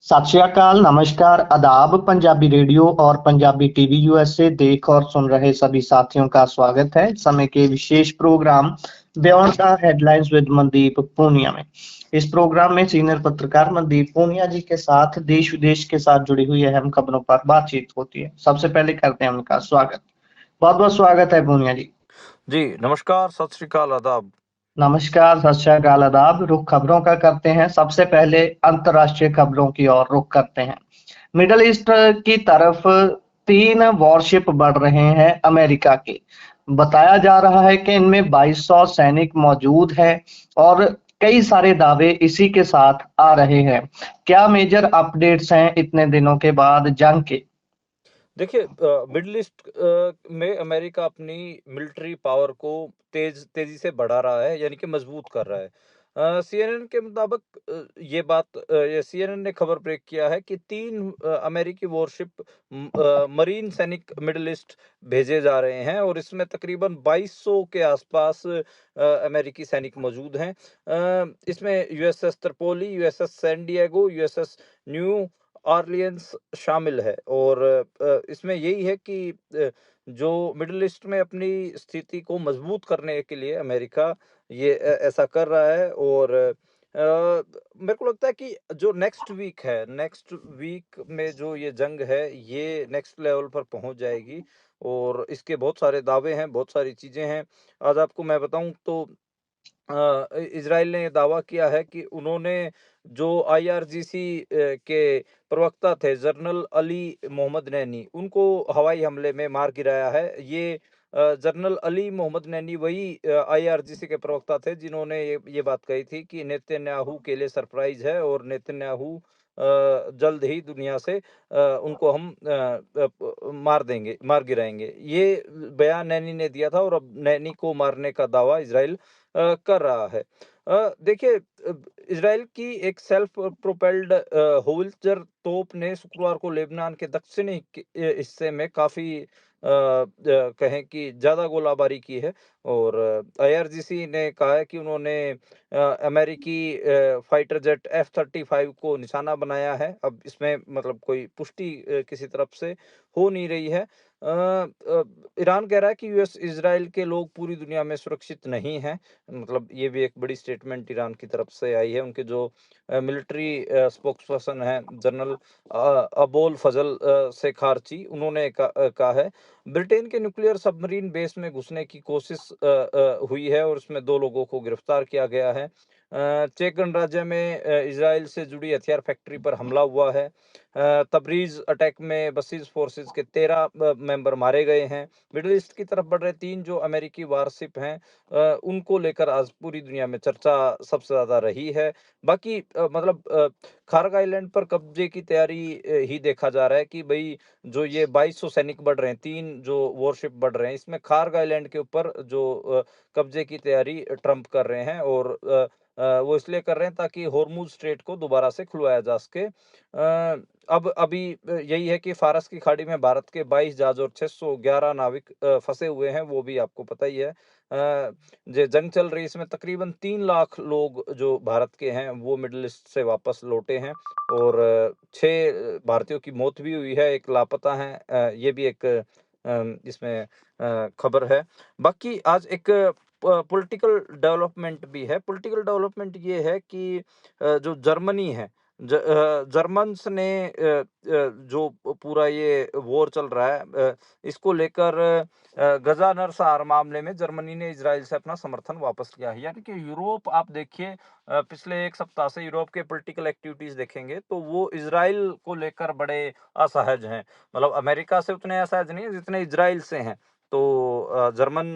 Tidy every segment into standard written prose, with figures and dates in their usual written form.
सत श्री अकाल, नमस्कार, आदाब। पंजाबी रेडियो और पंजाबी टीवी यूएसए देख और सुन रहे सभी साथियों का स्वागत है समय के विशेष programme beyond the headlines with Mandeep Punia में। इस प्रोग्राम में सीनियर पत्रकार मनदीप पूनिया जी के साथ देश विदेश के साथ जुड़ी हुई अहम खबरों पर बातचीत होती है। सबसे पहले करते हैं उनका स्वागत। बहुत बहुत स्वागत है पूनिया जी। जी नमस्कार, सत श्री अकाल, आदाब। नमस्कार, सत श्री अकाल, आदाब। रुख खबरों का करते हैं। सबसे पहले अंतर्राष्ट्रीय खबरों की ओर रुख करते हैं। मिडल ईस्ट की तरफ 3 वॉरशिप बढ़ रहे हैं अमेरिका के। बताया जा रहा है कि इनमें 2200 सैनिक मौजूद हैं और कई सारे दावे इसी के साथ आ रहे हैं। क्या मेजर अपडेट्स हैं इतने दिनों के बाद जंग के? देखिए, मिडिल ईस्ट में अमेरिका अपनी मिलिट्री पावर को तेजी से बढ़ा रहा है, यानी कि मजबूत कर रहा है। सीएनएन के मुताबिक ये सीएनएन ने खबर ब्रेक किया है कि 3 अमेरिकी वॉरशिप मरीन सैनिक मिडिल ईस्ट भेजे जा रहे हैं और इसमें तकरीबन 2200 के आसपास अमेरिकी सैनिक मौजूद हैं। इसमें USS Tripoli, USS San Diego, USS New Orleans शामिल है। और इसमें यही है कि जो मिडिल ईस्ट में अपनी स्थिति को मजबूत करने के लिए अमेरिका ये ऐसा कर रहा है। और मेरे को लगता है कि जो नेक्स्ट वीक में जो ये जंग है, ये नेक्स्ट लेवल पर पहुंच जाएगी और इसके बहुत सारे दावे हैं, बहुत सारी चीजें हैं। आज आपको मैं बताऊं तो इजराइल ने दावा किया है कि उन्होंने जो आईआरजीसी के प्रवक्ता थे जनरल अली मोहम्मद नैनी, उनको हवाई हमले में मार गिराया है। ये जनरल अली मोहम्मद नैनी वही आईआरजीसी के प्रवक्ता थे जिन्होंने ये बात कही थी कि नेतन्याहू के लिए सरप्राइज है और नेतन्याहू जल्द ही दुनिया से उनको हम मार गिराएंगे। ये बयान नैनी ने दिया था और अब नैनी को मारने का दावा इजराइल कर रहा है। देखिए, इजराइल की एक सेल्फ प्रोपेल्ड होवित्जर तोप ने शुक्रवार को लेबनान के दक्षिणी हिस्से में काफी कहें कि ज्यादा गोलाबारी की है। और आईआरजीसी ने कहा है कि उन्होंने अमेरिकी फाइटर जेट F-35 को निशाना बनाया है। अब इसमें मतलब कोई पुष्टि किसी तरफ से हो नहीं रही है। ईरान कह रहा है कि यूएस इजराइल के लोग पूरी दुनिया में सुरक्षित नहीं हैं। मतलब ये भी एक बड़ी स्टेटमेंट ईरान की तरफ से आई है। उनके जो मिलिट्री स्पोक्स पर्सन है जनरल अबोल फजल से खारची, उन्होंने कहा है ब्रिटेन के न्यूक्लियर सबमरीन बेस में घुसने की कोशिश हुई है और इसमें 2 लोगों को गिरफ्तार किया गया है। चेक गणराज्य में इजराइल से जुड़ी हथियार फैक्ट्री पर हमला हुआ है। तबरीज अटैक में बसीज फोर्सेस के 13 मेंबर मारे गए हैं। मिडिल ईस्ट की तरफ बढ़ रहे 3 जो अमेरिकी वारशिप हैं, उनको लेकर आज पूरी दुनिया में चर्चा सबसे ज्यादा रही है। बाकी खारग आइलैंड पर कब्जे की तैयारी ही देखा जा रहा है कि भाई जो ये 2200 सैनिक बढ़ रहे हैं, 3 जो वॉरशिप बढ़ रहे हैं, इसमें खारग आइलैंड के ऊपर जो कब्जे की तैयारी ट्रंप कर रहे हैं। और वो इसलिए कर रहे हैं ताकि होर्मुज स्ट्रेट को दोबारा से खुलवाया जा सके। अब अभी यही है कि फारस की खाड़ी में भारत के 22 जहाज और 611 नाविक फंसे हुए हैं, वो भी आपको पता ही है। जो जंग चल रही है इसमें तकरीबन 3 लाख लोग जो भारत के हैं वो मिडिल ईस्ट से वापस लौटे हैं और 6 भारतीयों की मौत भी हुई है, 1 लापता है। ये भी एक इसमें खबर है। बाकी आज एक पॉलिटिकल डेवलपमेंट भी है। पॉलिटिकल डेवलपमेंट ये है कि जो जर्मनी है, जर्मन्स ने जो पूरा ये वॉर चल रहा है, इसको लेकर गजा नरसंहार मामले में जर्मनी ने इजराइल से अपना समर्थन वापस लिया है। यानी कि यूरोप, आप देखिए पिछले 1 सप्ताह से यूरोप के पॉलिटिकल एक्टिविटीज देखेंगे तो वो इजराइल को लेकर बड़े असहज हैं। मतलब अमेरिका से उतने असहज नहीं है जितने इजराइल से हैं। तो जर्मन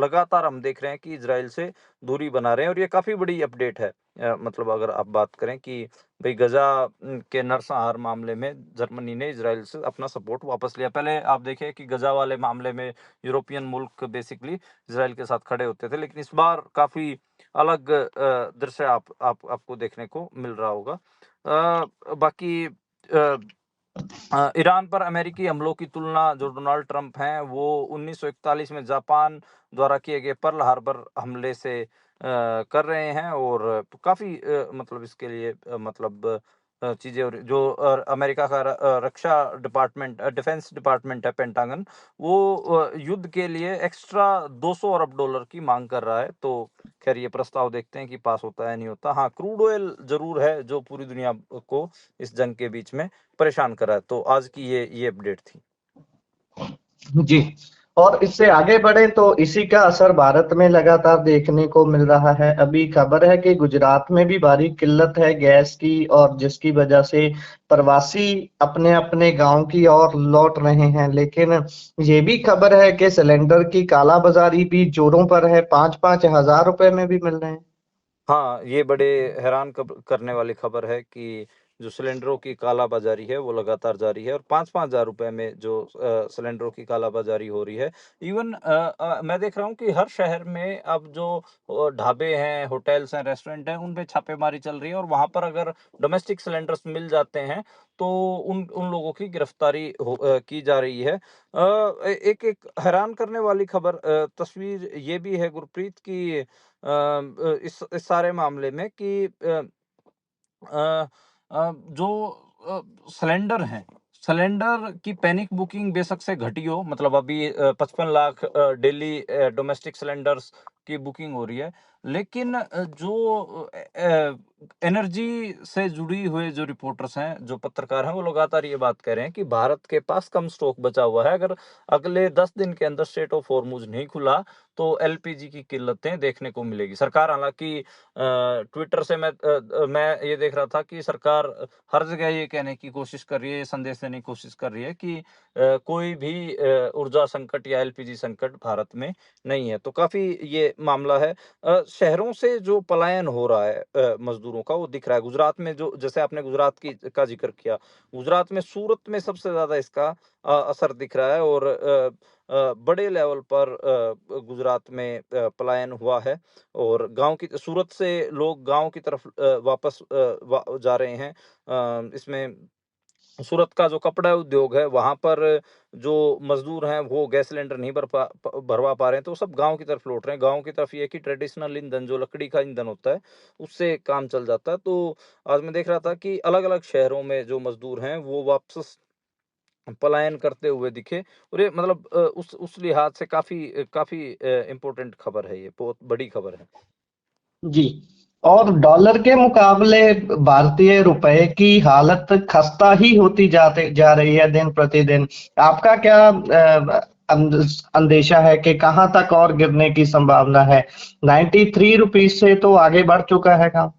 लगातार हम देख रहे हैं कि इजराइल से दूरी बना रहे हैं और ये काफी बड़ी अपडेट है। मतलब अगर आप बात करें कि भाई गजा के नरसंहार मामले में जर्मनी ने इजराइल से अपना सपोर्ट वापस लिया। पहले आप देखें कि गजा वाले मामले में यूरोपियन मुल्क बेसिकली इजराइल के साथ खड़े होते थे, लेकिन इस बार काफी अलग दृश्य आपको देखने को मिल रहा होगा। बाकी ईरान पर अमेरिकी हमलों की तुलना जो डोनाल्ड ट्रंप हैं वो 1941 में जापान द्वारा किए गए पर्ल हार्बर हमले से कर रहे हैं और काफी मतलब इसके लिए चीज़ें हो रही जो अमेरिका का रक्षा डिपार्टमेंट डिफेंस डिपार्टमेंट है पेंटागन, वो युद्ध के लिए एक्स्ट्रा 200 अरब डॉलर की मांग कर रहा है। तो खैर ये प्रस्ताव देखते हैं कि पास होता है नहीं होता। हाँ, क्रूड ऑयल ज़रूर है जो पूरी दुनिया को इस जंग के बीच में परेशान कर रहा है। तो आज की ये अपडेट थी। जी। और इससे आगे बढ़े तो इसी का असर भारत में लगातार देखने को मिल रहा है। अभी खबर है कि गुजरात में भी भारी किल्लत है गैस की, और जिसकी वजह से प्रवासी अपने अपने गांव की ओर लौट रहे हैं। लेकिन ये भी खबर है कि सिलेंडर की कालाबाजारी भी जोरों पर है, 5-5 हज़ार रुपए में भी मिल रहे हैं। हाँ, ये बड़े हैरान करने वाली खबर है कि जो सिलेंडरों की कालाबाज़ारी है, वो लगातार जारी है और 5-5 हज़ार रुपए में जो सिलेंडरों की कालाबाज़ारी हो रही है। इवन मैं देख रहा हूँ कि हर शहर में अब जो ढाबे हैं, होटल्स हैं, रेस्टोरेंट हैं, उन पे छापेमारी चल रही है और वहाँ पर अगर डोमेस्टिक सिलेंडर्स मिल जाते हैं, तो उन उन लोगों की गिरफ्तारी की जा रही है। एक हैरान करने वाली खबर तस्वीर ये भी है गुरप्रीत कि इस सारे मामले में कि अ जो सिलेंडर हैं, सिलेंडर की पैनिक बुकिंग बेशक से घटी हो, मतलब अभी 55 लाख डेली डोमेस्टिक सिलेंडर्स की बुकिंग हो रही है। लेकिन जो एनर्जी से जुड़ी हुए जो रिपोर्टर्स हैं, जो पत्रकार हैं, वो लगातार ये बात कह रहे हैं कि भारत के पास कम स्टॉक बचा हुआ है। अगर अगले 10 दिन के अंदर स्ट्रेट ऑफ हॉर्मुज़ नहीं खुला, तो एलपीजी की किल्लतें देखने को मिलेगी। सरकार हालाँकि ट्विटर से मैं ये देख रहा था कि सरकार हर जगह ये कहने की कोशिश कर रही है, ये संदेश देने की कोशिश कर रही है कि कोई भी ऊर्जा संकट या एलपीजी संकट भारत में नहीं है। तो काफ़ी ये मामला है। शहरों से जो पलायन हो रहा है मज़दूरों का, वो दिख रहा है। गुजरात में जो जैसे आपने गुजरात का ज़िक्र किया, गुजरात में सूरत में सबसे ज़्यादा इसका असर दिख रहा है और बड़े लेवल पर गुजरात में पलायन हुआ है और गाँव की सूरत से लोग गाँव की तरफ वापस जा रहे हैं। इसमें सूरत का जो कपड़ा उद्योग है, वहाँ पर जो मज़दूर हैं, वो गैस सिलेंडर नहीं भरवा पा रहे हैं, तो सब गाँव की तरफ लौट रहे हैं। गाँव की तरफ ये है कि ट्रेडिशनल ईंधन, जो लकड़ी का ईंधन होता है, उससे काम चल जाता है। तो आज मैं देख रहा था कि अलग-अलग शहरों में जो मज़दूर हैं, वो वापस पलायन करते हुए दिखे और ये मतलब उस लिहाज से काफ़ी इम्पोर्टेंट खबर है ये, बहुत बड़ी खबर है। जी। और डॉलर के मुकाबले भारतीय रुपए की हालत खस्ता ही होती जाते जा रही है दिन प्रतिदिन। आपका क्या अंदेशा है कि कहां तक और गिरने की संभावना है? 93 रुपीस से तो आगे बढ़ चुका है काम।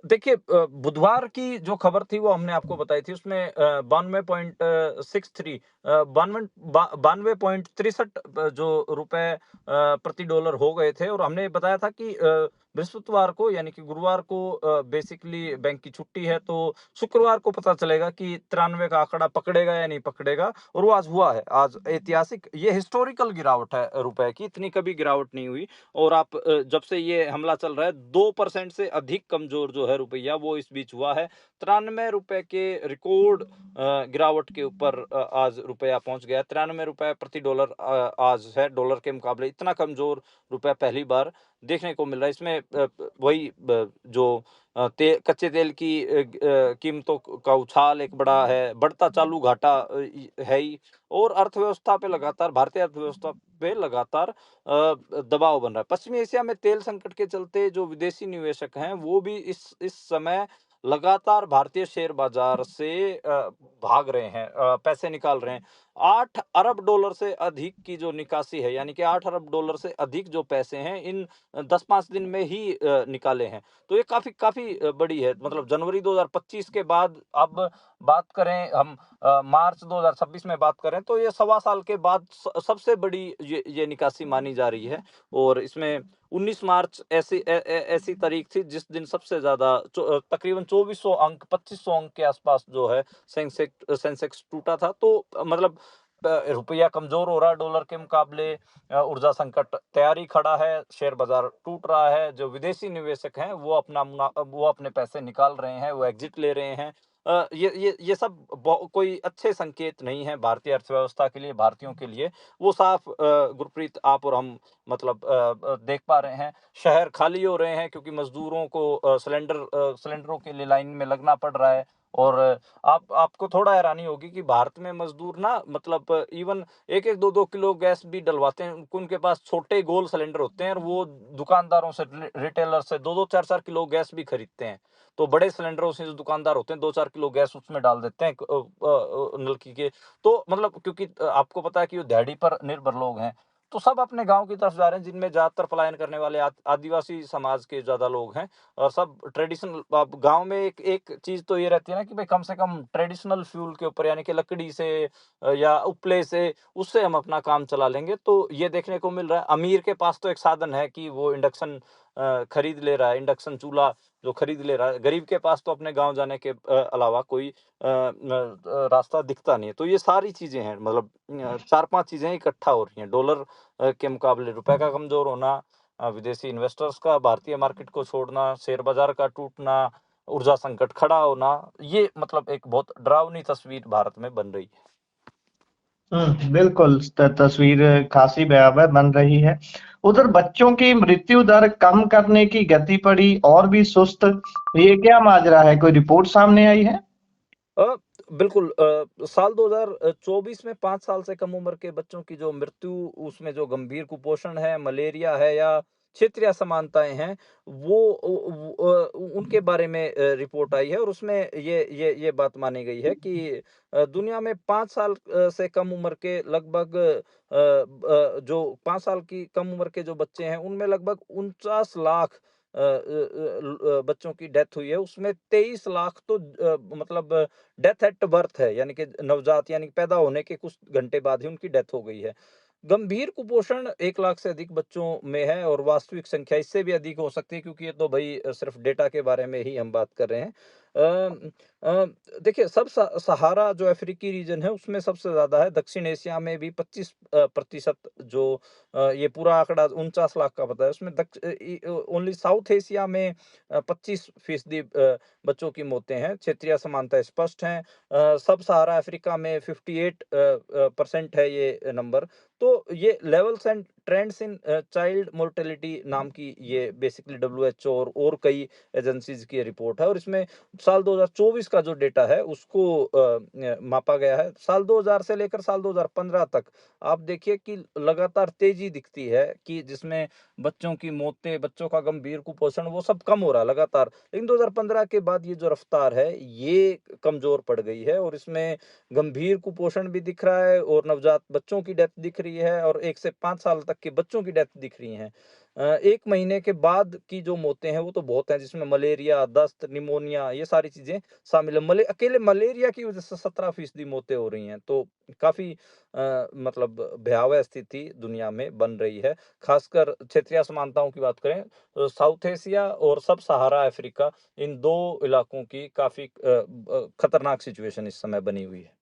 देखिए बुधवार की जो खबर थी वो हमने आपको बताई थी, उसमें 92.63 92.63 जो रुपए प्रति डॉलर हो गए थे और हमने बताया था कि बृहस्पतिवार को यानी कि गुरुवार को बेसिकली बैंक की छुट्टी है, तो शुक्रवार को पता चलेगा कि 93 का आंकड़ा पकड़ेगा या नहीं पकड़ेगा और वो आज हुआ है। आज ऐतिहासिक ये हिस्टोरिकल गिरावट है रुपए की, इतनी कभी गिरावट नहीं हुई। और आप जब से ये हमला चल रहा है 2% से अधिक कमजोर जो है रुपया वो इस बीच हुआ है। 93 रुपए के रिकॉर्ड गिरावट के ऊपर आज रुपया पहुंच गया। 93 रुपए प्रति डॉलर आज है। डॉलर के मुकाबले इतना कमजोर रुपया पहली बार देखने को मिल रहा है। इसमें वही जो कच्चे तेल की कीमतों का उछाल एक बड़ा है, बढ़ता चालू घाटा है ही और अर्थव्यवस्था पे लगातार भारतीय अर्थव्यवस्था पे लगातार दबाव बन रहा है। पश्चिमी एशिया में तेल संकट के चलते जो विदेशी निवेशक हैं, वो भी इस समय लगातार भारतीय शेयर बाजार से भाग रहे हैं, पैसे निकाल रहे हैं। 8 अरब डॉलर से अधिक की जो निकासी है, यानी कि 8 अरब डॉलर से अधिक जो पैसे हैं, इन 10-5 दिन में ही निकाले हैं। तो ये काफ़ी काफ़ी बड़ी है। मतलब जनवरी 2025 के बाद अब बात करें हम मार्च 2026 में बात करें, तो ये सवा साल के बाद सबसे बड़ी ये निकासी मानी जा रही है और इसमें 19 मार्च ऐसी तारीख थी जिस दिन सबसे ज्यादा तकरीबन 2400 अंक 2500 अंक के आसपास जो है सेंसेक्स टूटा था। तो मतलब रुपया कमजोर हो रहा है डॉलर के मुकाबले, ऊर्जा संकट तैयारी खड़ा है, शेयर बाजार टूट रहा है, जो विदेशी निवेशक हैं वो वो अपने पैसे निकाल रहे हैं, वो एग्जिट ले रहे हैं। ये सब कोई अच्छे संकेत नहीं है भारतीय अर्थव्यवस्था के लिए, भारतीयों के लिए। वो साफ गुरप्रीत आप और हम मतलब देख पा रहे हैं। शहर खाली हो रहे हैं क्योंकि मजदूरों को सिलेंडरों के लिए लाइन में लगना पड़ रहा है और आपको थोड़ा हैरानी होगी कि भारत में मजदूर ना मतलब इवन 1-1 2-2 किलो गैस भी डलवाते हैं। उनके पास छोटे गोल सिलेंडर होते हैं और वो दुकानदारों से रिटेलर से 2-2 4-4 किलो गैस भी खरीदते हैं। तो बड़े सिलेंडरों से जो दुकानदार होते हैं 2-4 किलो गैस उसमें डाल देते हैं नलकी के। तो मतलब क्योंकि आपको पता है कि वो दिहाड़ी पर निर्भर लोग हैं, तो सब अपने गाँव की तरफ जा रहे हैं, जिनमें ज़्यादातर पलायन करने वाले आदिवासी समाज के ज़्यादा लोग हैं। और सब ट्रेडिशनल अब गाँव में एक एक चीज़ तो ये रहती है ना कि भाई कम से कम ट्रेडिशनल फ्यूल के ऊपर यानी कि लकड़ी से या उपले से उससे हम अपना काम चला लेंगे। तो ये देखने को मिल रहा है। अमीर के पास तो एक साधन है कि वो इंडक्शन खरीद ले रहा है, इंडक्शन चूल्हा जो खरीद ले रहा है। गरीब के पास तो अपने गाँव जाने के अलावा कोई रास्ता दिखता नहीं है। तो ये सारी चीज़ें हैं मतलब 4-5 चीज़ें इकट्ठा हो रही हैं। डॉलर के मुकाबले रुपए का कमज़ोर होना, विदेशी इन्वेस्टर्स का भारतीय मार्केट को छोड़ना, शेयर बाजार का टूटना, ऊर्जा संकट खड़ा होना, ये मतलब एक बहुत डरावनी तस्वीर भारत में बन रही है। बिल्कुल तस्वीर खासी भयावह बन रही है। उधर बच्चों की मृत्यु दर कम करने की गति पड़ी और भी सुस्त। ये क्या माजरा है? कोई रिपोर्ट सामने आई है? अ, बिल्कुल साल 2024 में 5 साल से कम उम्र के बच्चों की जो मृत्यु उसमें जो गंभीर कुपोषण है, मलेरिया है या क्षेत्रीय असमानताएँ हैं, वो उनके बारे में रिपोर्ट आई है और उसमें ये बात मानी गई है कि दुनिया में 5 साल से कम उम्र के लगभग जो 5 साल की कम उम्र के जो बच्चे हैं, उनमें लगभग 49 लाख बच्चों की डेथ हुई है। उसमें 23 लाख तो मतलब डेथ एट बर्थ है, यानी कि नवजात यानी कि पैदा होने के कुछ घंटे बाद ही उनकी डेथ हो गई है। गंभीर कुपोषण 1 लाख से अधिक बच्चों में है और वास्तविक संख्या इससे भी अधिक हो सकती है क्योंकि ये तो भई सिर्फ़ डेटा के बारे में ही हम बात कर रहे हैं। अ, देखिए सब सहारा जो अफ्रीकी रीजन है उसमें सबसे ज़्यादा है, दक्षिण एशिया में भी 25 प्रतिशत जो ये पूरा आंकड़ा 49 लाख का बताया उसमें ओनली साउथ एशिया में 25% बच्चों की मौतें हैं, क्षेत्रीय असमानता स्पष्ट हैं। सब सहारा अफ्रीका में 58 परसेंट है ये नंबर। तो ये levels and trends in child mortality नाम की ये बेसिकली डब्ल्यूएचओ और कई एजेंसीज की रिपोर्ट है और इसमें साल 2024 का जो डेटा है उसको मापा गया है। साल 2000 से लेकर साल 2015 तक आप देखिए कि लगातार तेजी दिखती है कि जिसमें बच्चों की मौतें, बच्चों का गंभीर कुपोषण वो सब कम हो रहा है लगातार। लेकिन 2015 के बाद ये जो रफ्तार है ये कमजोर पड़ गई है और इसमें गंभीर कुपोषण भी दिख रहा है और नवजात बच्चों की डेथ दिख रही है और 1 से 5 साल तक के बच्चों की डेथ दिख रही हैं। 1 महीने के बाद की जो मौतें हैं वो तो बहुत हैं जिसमें मलेरिया, दस्त, निमोनिया ये सारी चीज़ें शामिल है। अकेले मलेरिया की वजह से 17% मौतें हो रही हैं। तो काफ़ी मतलब भयावह स्थिति दुनिया में बन रही है। खासकर क्षेत्रीय असमानताओं की बात करें तो साउथ एशिया और सब सहारा अफ्रीका इन 2 इलाकों की काफ़ी खतरनाक सिचुएशन इस समय बनी हुई है।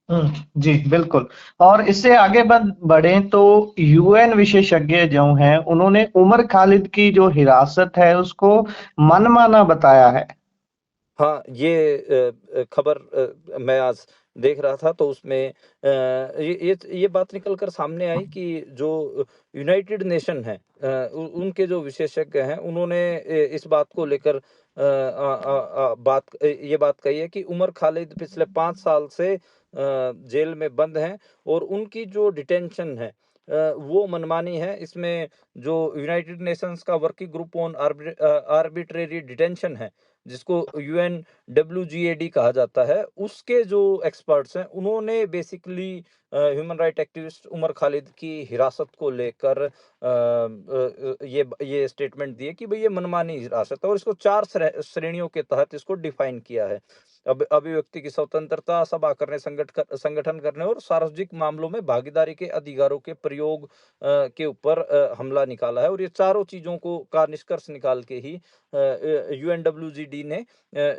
जी, बिल्कुल। और इससे आगे बढ़ें तो यूएन विशेषज्ञ जो हैं, उन्होंने उमर खालिद की जो हिरासत है, उसको मनमाना बताया है। हाँ, ये खबर मैं आज देख रहा था तो उसमें ये बात निकल कर सामने आई कि जो यूनाइटेड नेशन है उनके जो विशेषज्ञ हैं उन्होंने इस बात को लेकर ये बात कही है कि उमर खालिद पिछले 5 साल से जेल में बंद हैं और उनकी जो डिटेंशन है वो मनमानी है। इसमें जो यूनाइटेड नेशंस का working group on arbitrary detention है जिसको यूएनडब्ल्यूजीएडी कहा जाता है, उसके जो एक्सपर्ट्स हैं, उन्होंने basically human right activist Umar Khalid की हिरासत को लेकर ये स्टेटमेंट दिए कि भई ये मनमानी हिरासत है और इसको 4 श्रेणियों के तहत इसको डिफाइन किया है। अब अभिव्यक्ति की स्वतंत्रता, सभा करने, संगठन करने और सार्वजनिक मामलों में भागीदारी के अधिकारों के प्रयोग के ऊपर हमला निकाला है और ये चारों चीज़ों को का निष्कर्ष निकाल के ही यूएनडब्ल्यूजीडी ने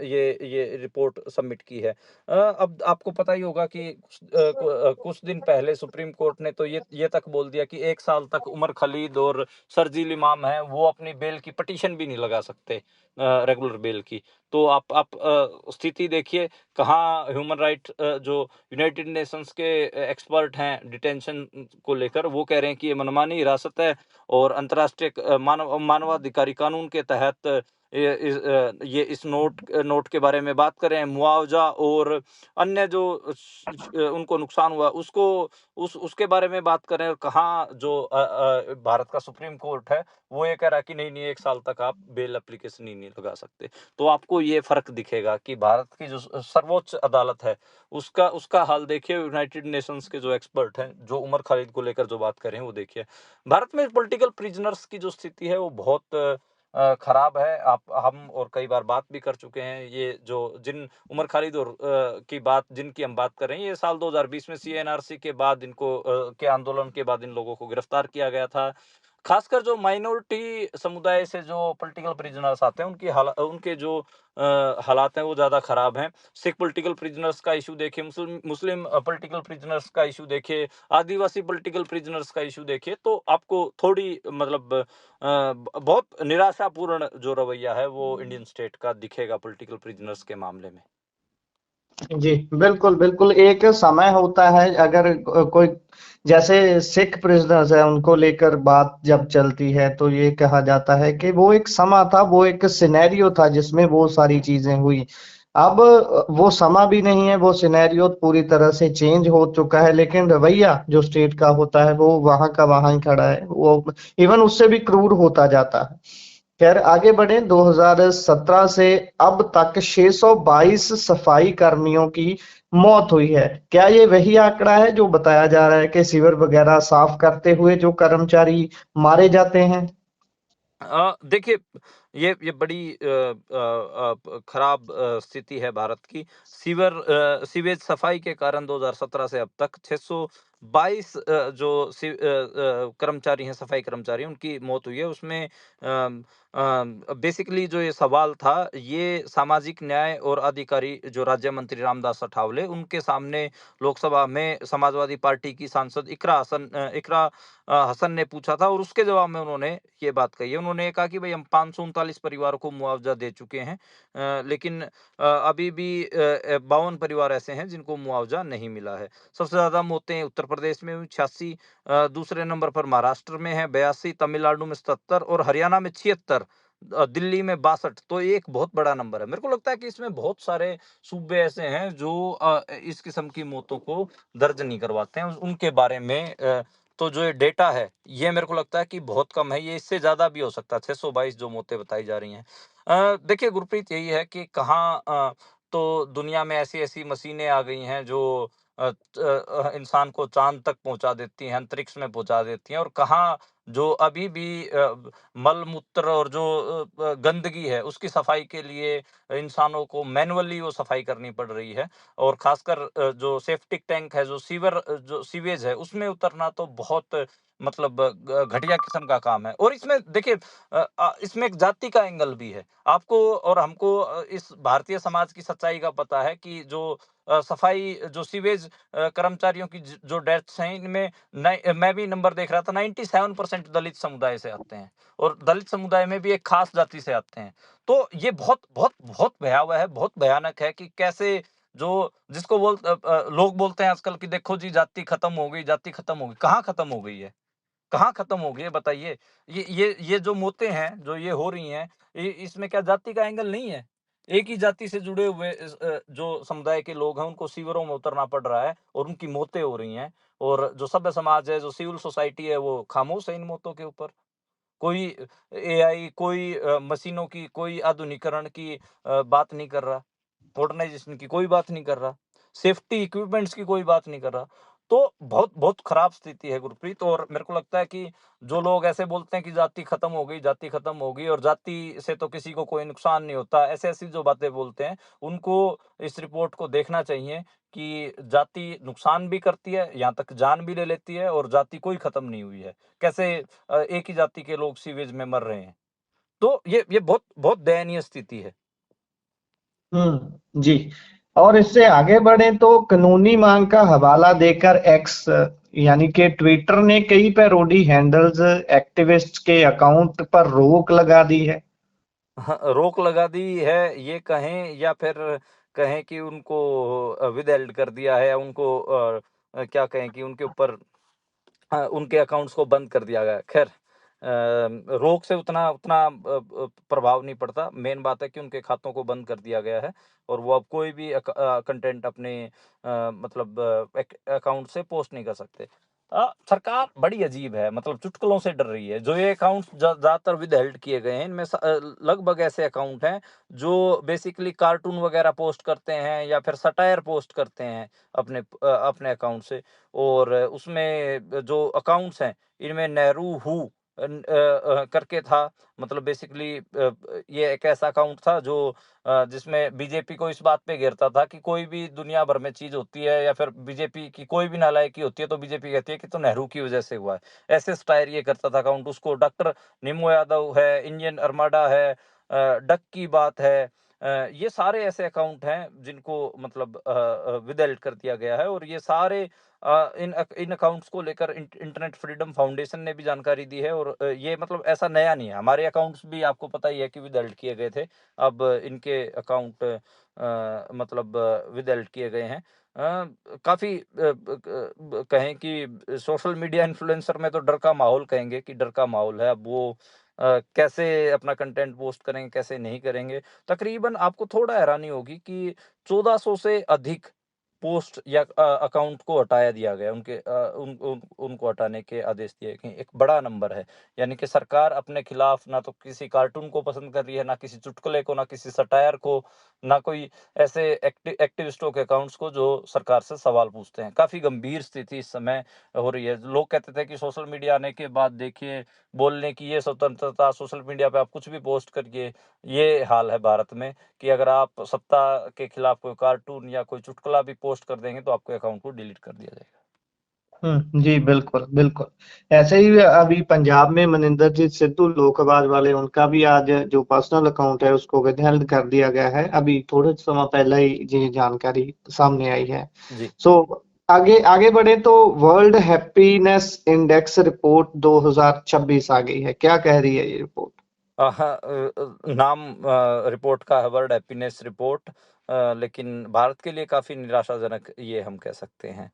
ये रिपोर्ट सबमिट की है। अब आपको पता ही होगा कि कुछ दिन पहले सुप्रीम कोर्ट ने तो ये तक बोल दिया कि 1 साल तक उमर खालिद और शर्जील इमाम हैं, वो अपनी बेल की पिटीशन भी नहीं लगा सकते रेगुलर बेल की। तो आप स्थिति देखिए कहाँ ह्यूमन राइट जो यूनाइटेड नेशंस के एक्सपर्ट हैं डिटेंशन को लेकर वो कह रहे हैं कि ये मनमानी हिरासत है और अंतर्राष्ट्रीय मानवाधिकारी कानून के तहत ये इस नोट के बारे में बात करें, मुआवजा और अन्य जो उनको नुकसान हुआ उसके बारे में बात करें, और कहाँ जो भारत का सुप्रीम कोर्ट है वो ये कह रहा है कि नहीं 1 साल तक आप बेल एप्लीकेशन ही नहीं लगा सकते। तो आपको ये फर्क दिखेगा कि भारत की जो सर्वोच्च अदालत है उसका हाल देखिए। यूनाइटेड नेशंस के जो एक्सपर्ट हैं जो उमर खालिद को लेकर जो बात कर रहे हैं वो देखिए। भारत में पॉलिटिकल प्रिजनर्स की जो स्थिति है वो बहुत खराब है। हम और कई बार बात भी कर चुके हैं। ये जो जिन उमर खालिद और जिनकी हम बात कर रहे हैं, ये साल 2020 में सीएनआरसी के बाद के आंदोलन के बाद इन लोगों को गिरफ्तार किया गया था। खासकर जो माइनॉरिटी समुदाय से जो पॉलिटिकल प्रिजनर्स आते हैं उनके जो हालात हैं वो ज़्यादा खराब हैं। सिख पॉलिटिकल प्रिजनर्स का इशू देखिए, मुस्लिम पॉलिटिकल प्रिजनर्स का इशू देखिए, आदिवासी पॉलिटिकल प्रिजनर्स का इशू देखिए, तो आपको थोड़ी मतलब बहुत निराशापूर्ण जो रवैया है वो इंडियन स्टेट का दिखेगा पॉलिटिकल प्रिजनर्स के मामले में। जी, बिल्कुल, बिल्कुल। एक समय होता है, अगर कोई जैसे सिख प्रिजनर्स है उनको लेकर बात जब चलती है तो ये कहा जाता है कि वो एक समा था, वो एक सिनेरियो था जिसमें वो सारी चीजें हुई। अब वो समा भी नहीं है, वो सिनेरियो पूरी तरह से चेंज हो चुका है, लेकिन रवैया जो स्टेट का होता है वो वहां का वहां ही खड़ा है, वो इवन उससे भी क्रूर होता जाता है। खैर, आगे बढ़े। 2017 से अब तक 622 सफाई कर्मियों की मौत हुई है। क्या ये वही आंकड़ा है जो बताया जा रहा है कि सीवर वगैरह साफ करते हुए जो कर्मचारी मारे जाते हैं? देखिए, ये बड़ी खराब स्थिति है भारत की। सीवेज सफाई के कारण 2017 से अब तक 622 जो कर्मचारी हैं, सफाई कर्मचारी, उनकी मौत हुई है। उसमें बेसिकली जो ये सवाल था, ये सामाजिक न्याय और अधिकारी जो राज्य मंत्री रामदास अठावले, उनके सामने लोकसभा में समाजवादी पार्टी की सांसद इकरा हसन ने पूछा था, और उसके जवाब में उन्होंने ये बात कही है। उन्होंने कहा कि भाई हम 539 परिवारों को मुआवजा दे चुके हैं, लेकिन अभी भी 52 परिवार ऐसे हैं जिनको मुआवजा नहीं मिला है। सबसे ज्यादा मौतें उत्तर प्रदेश में हुई 86, दूसरे नंबर पर महाराष्ट्र में है 82, तमिलनाडु में 77 और हरियाणा में 76, दिल्ली में 62। तो ये एक बहुत बड़ा नंबर है। मेरे को लगता है कि इसमें बहुत सारे सूबे ऐसे हैं जो इस किस्म की मौतों को दर्ज नहीं करवाते हैं। उनके बारे में तो जो ये डेटा है ये मेरे को लगता है कि बहुत कम है। ये इससे ज्यादा भी हो सकता है, 622 जो मौतें बताई जा रही हैं। देखिए गुरप्रीत, यही है कि कहाँ तो दुनिया में ऐसी ऐसी मशीनें आ गई हैं जो इंसान को चांद तक पहुंचा देती हैं, अंतरिक्ष में पहुंचा देती हैं, और कहाँ जो अभी भी मल मूत्र और जो गंदगी है उसकी सफाई के लिए इंसानों को मैनुअली वो सफाई करनी पड़ रही है। और खासकर जो सेफ्टिक टैंक है, जो सीवेज है, उसमें उतरना तो बहुत मतलब घटिया किस्म का काम है। और इसमें देखिए, इसमें एक जाति का एंगल भी है। आपको और हमको इस भारतीय समाज की सच्चाई का पता है कि जो सफाई जो सीवेज कर्मचारियों की जो डेथ्स हैं, इनमें मैं भी नंबर देख रहा था, 97% दलित समुदाय से आते हैं, और दलित समुदाय में भी एक खास जाति से आते हैं। तो ये बहुत बहुत बहुत भयावह है, बहुत भयानक है कि कैसे जो जिसको लोग बोलते हैं आजकल कि देखो जी जाति खत्म हो गई, जाति खत्म हो गई। कहाँ खत्म हो गई है? कहाँ खत्म हो गई है बताइए? ये जो मौतें हैं जो ये हो रही हैं, इसमें क्या जाति का एंगल नहीं है? एक ही जाति से जुड़े हुए जो समुदाय के लोग हैं उनको सीवरों में उतरना पड़ रहा है और उनकी मौतें हो रही हैं, और जो सभ्य समाज है, जो सिविल सोसाइटी है, वो खामोश है इन मौतों के ऊपर। कोई एआई, कोई मशीनों की, कोई आधुनिकीकरण की बात नहीं कर रहा। मॉडर्नाइजेशन की कोई बात नहीं कर रहा। सेफ्टी इक्विपमेंट्स की कोई बात नहीं कर रहा। तो बहुत बहुत खराब स्थिति है गुरप्रीत। और मेरे को लगता है कि जो लोग ऐसे बोलते हैं कि जाति खत्म हो गई, जाति खत्म हो गई, और जाति से तो किसी को कोई नुकसान नहीं होता, ऐसे ऐसी जो बातें बोलते हैं, उनको इस रिपोर्ट को देखना चाहिए कि जाति नुकसान भी करती है, यहाँ तक जान भी ले लेती है, और जाति कोई खत्म नहीं हुई है। कैसे एक ही जाति के लोग सीवेज में मर रहे हैं। तो ये बहुत बहुत दयनीय स्थिति है। जी। और इससे आगे बढ़े तो कानूनी मांग का हवाला देकर एक्स यानी कि ट्विटर ने कई पैरोडी हैंडल्स एक्टिविस्ट के अकाउंट पर रोक लगा दी है। हाँ, रोक लगा दी है ये कहें, या फिर कहें कि उनको विदहेल्ड कर दिया है, या उनको क्या कहें कि उनके ऊपर उनके अकाउंट्स को बंद कर दिया गया। खैर, रोक से उतना उतना प्रभाव नहीं पड़ता। मेन बात है कि उनके खातों को बंद कर दिया गया है और वो अब कोई भी कंटेंट अपने मतलब अकाउंट से पोस्ट नहीं कर सकते। सरकार बड़ी अजीब है, मतलब चुटकुलों से डर रही है। जो ये अकाउंट ज़्यादातर विदहेल्ड किए गए हैं, इनमें लगभग ऐसे अकाउंट हैं जो बेसिकली कार्टून वगैरह पोस्ट करते हैं या फिर सटायर पोस्ट करते हैं अपने अकाउंट से। और उसमें जो अकाउंट्स हैं, इनमें नेहरू हु करके था। मतलब बेसिकली ये एक ऐसा अकाउंट था जो जिसमें बीजेपी को इस बात पे घेरता था कि कोई भी दुनिया भर में चीज होती है या फिर बीजेपी की कोई भी नालायकी होती है तो बीजेपी कहती है कि तो नेहरू की वजह से हुआ है। ऐसे स्टाइल ये करता था अकाउंट। उसको डॉक्टर निमो यादव है, इंडियन अर्माडा है, डक की बात है, ये सारे ऐसे अकाउंट हैं जिनको मतलब विदहेल्ड कर दिया गया है। और ये सारे इन अकाउंट्स को लेकर इंटरनेट फ्रीडम फाउंडेशन ने भी जानकारी दी है। और ये मतलब ऐसा नया नहीं है, हमारे अकाउंट्स भी आपको पता ही है कि विदहेल्ड किए गए थे। अब इनके अकाउंट मतलब विदहेल्ड किए गए हैं। काफ़ी कहें कि सोशल मीडिया इन्फ्लुएंसर में तो डर का माहौल कहेंगे कि डर का माहौल है। अब वो कैसे अपना कंटेंट पोस्ट करेंगे, कैसे नहीं करेंगे। तकरीबन आपको थोड़ा हैरानी होगी कि 1400 से अधिक पोस्ट या अकाउंट को हटाया दिया गया। उनके उनको हटाने के आदेश दिए गए। एक बड़ा नंबर है। यानी कि सरकार अपने खिलाफ ना तो किसी कार्टून को पसंद कर रही है, ना किसी चुटकुले को, ना किसी सटायर को, ना कोई ऐसे एक्टिविस्टों के अकाउंट्स को जो सरकार से सवाल पूछते हैं। काफ़ी गंभीर स्थिति इस समय हो रही है। लोग कहते थे कि सोशल मीडिया आने के बाद देखिए बोलने की ये स्वतंत्रता, सोशल मीडिया पे आप कुछ भी पोस्ट करिए। ये हाल है भारत में कि अगर आप सत्ता के खिलाफ कोई कार्टून या कोई चुटकुला भी पोस्ट कर देंगे तो आपके अकाउंट को डिलीट कर दिया जाएगा। जी, बिल्कुल, बिल्कुल। ऐसे ही अभी पंजाब में मनिंदरजीत सिद्धू लोकआवाज वाले, उनका भी आज जो पर्सनल अकाउंट है उसको विदहेल्ड कर दिया गया है। अभी थोड़े समय पहले ही ये जानकारी सामने आई है। जी। सो आगे आगे बढ़े तो वर्ल्ड हैप्पीनेस इंडेक्स रिपोर्ट 2026 आ गई है। क्या कह रही है ये रिपोर्ट? हाँ, नाम रिपोर्ट का है वर्ल्ड हैप्पीनेस रिपोर्ट। लेकिन भारत के लिए काफ़ी निराशाजनक ये हम कह सकते हैं।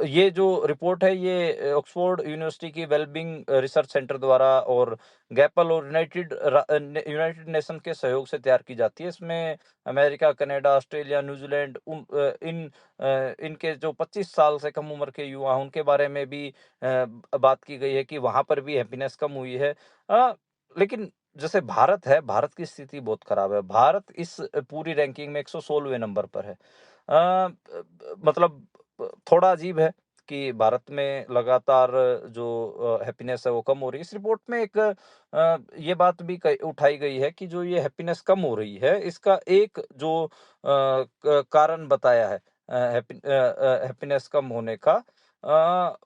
ये जो रिपोर्ट है ये ऑक्सफोर्ड यूनिवर्सिटी की वेलबींग रिसर्च सेंटर द्वारा और गैपल और यूनाइटेड नेशन के सहयोग से तैयार की जाती है। इसमें अमेरिका, कनाडा, ऑस्ट्रेलिया, न्यूजीलैंड इनके जो 25 साल से कम उम्र के युवा हैं उनके बारे में भी बात की गई है कि वहाँ पर भी हैप्पीनेस कम हुई है। अ, लेकिन जैसे भारत है, भारत की स्थिति बहुत खराब है। भारत इस पूरी रैंकिंग में 116वें नंबर पर है। मतलब थोड़ा अजीब है कि भारत में लगातार जो हैप्पीनेस है वो कम हो रही है। इस रिपोर्ट में एक ये बात भी उठाई गई है कि जो ये हैप्पीनेस कम हो रही है इसका एक जो कारण बताया है हैप्पीनेस कम होने का,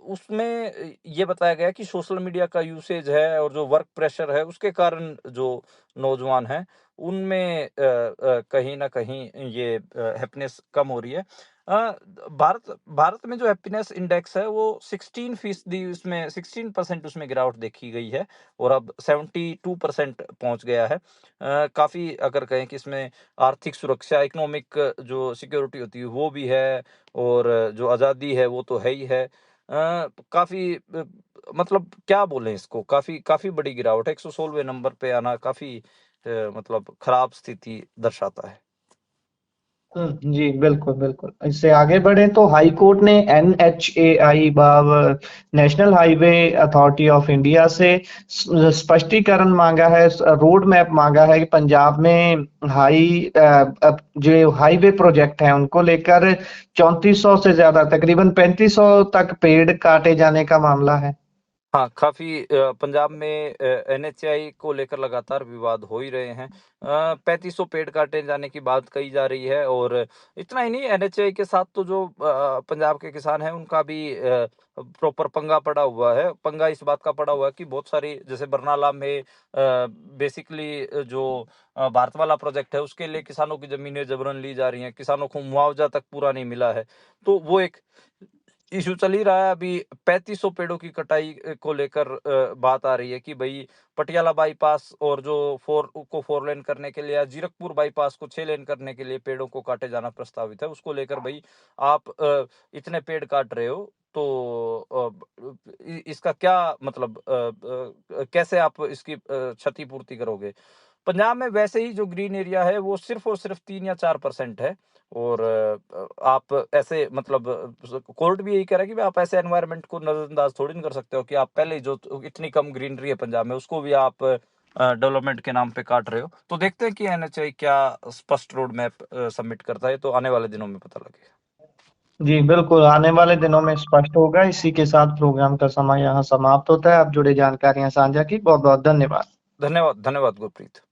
उसमें ये बताया गया कि सोशल मीडिया का यूसेज है और जो वर्क प्रेशर है उसके कारण जो नौजवान हैं उनमें कहीं ना कहीं ये हैप्पीनेस कम हो रही है। भारत भारत में जो हैप्पीनेस इंडेक्स है वो 16% उसमें 16% उसमें गिरावट देखी गई है और अब 72% पहुंच गया है। काफ़ी अगर कहें कि इसमें आर्थिक सुरक्षा, इकोनॉमिक जो सिक्योरिटी होती है वो भी है और जो आज़ादी है वो तो है ही है। काफ़ी मतलब क्या बोलें इसको, काफ़ी काफ़ी बड़ी गिरावट है। 116वें नंबर पे आना काफ़ी मतलब खराब स्थिति दर्शाता है। जी, बिल्कुल, बिल्कुल। इससे आगे बढ़े तो हाई कोर्ट ने एनएचएआई भाव national highway authority of India से स्पष्टीकरण मांगा है, रोड मैप मांगा है कि पंजाब में जो हाईवे प्रोजेक्ट हैं उनको लेकर 3400 से ज्यादा तकरीबन 3500 तक पेड़ काटे जाने का मामला है। हाँ, काफ़ी पंजाब में एनएचआई को लेकर लगातार विवाद हो ही रहे हैं। 3500 पेड़ काटे जाने की बात कही जा रही है और इतना ही नहीं, एनएचआई के साथ तो जो पंजाब के किसान हैं उनका भी प्रॉपर पंगा पड़ा हुआ है। पंगा इस बात का पड़ा हुआ है कि बहुत सारी जैसे बरनाला में बेसिकली जो भारत वाला प्रोजेक्ट है उसके लिए किसानों की ज़मीनें जबरन ली जा रही हैं। किसानों को मुआवजा तक पूरा नहीं मिला है। तो वो एक इश्यू चल ही रहा है अभी 3500 पेड़ों की कटाई को लेकर बात आ रही है कि भाई पटियाला बाईपास और जो 4 लेन करने के लिए या जीरकपुर बाईपास को 6 लेन करने के लिए पेड़ों को काटे जाना प्रस्तावित है। उसको लेकर भाई आप इतने पेड़ काट रहे हो तो इसका क्या मतलब कैसे आप इसकी क्षतिपूर्ति करोगे? पंजाब में वैसे ही जो ग्रीन एरिया है वो सिर्फ और सिर्फ 3 या 4% है और आप ऐसे मतलब कोर्ट भी यही कह रहा है कि आप ऐसे एनवायरनमेंट को नजरअंदाज थोड़ी नहीं कर सकते हो कि आप पहले ही जो इतनी कम ग्रीनरी है पंजाब में उसको भी आप डेवलपमेंट के नाम पे काट रहे हो। तो देखते हैं कि एनएचआई क्या स्पष्ट रोड मैप सबमिट करता है, तो आने वाले दिनों में पता लगेगा। जी, बिल्कुल, आने वाले दिनों में स्पष्ट होगा। इसी के साथ प्रोग्राम का समय यहाँ समाप्त होता है। आप जुड़े जानकारियाँ साझा की, बहुत-बहुत धन्यवाद। धन्यवाद, धन्यवाद गुरप्रीत।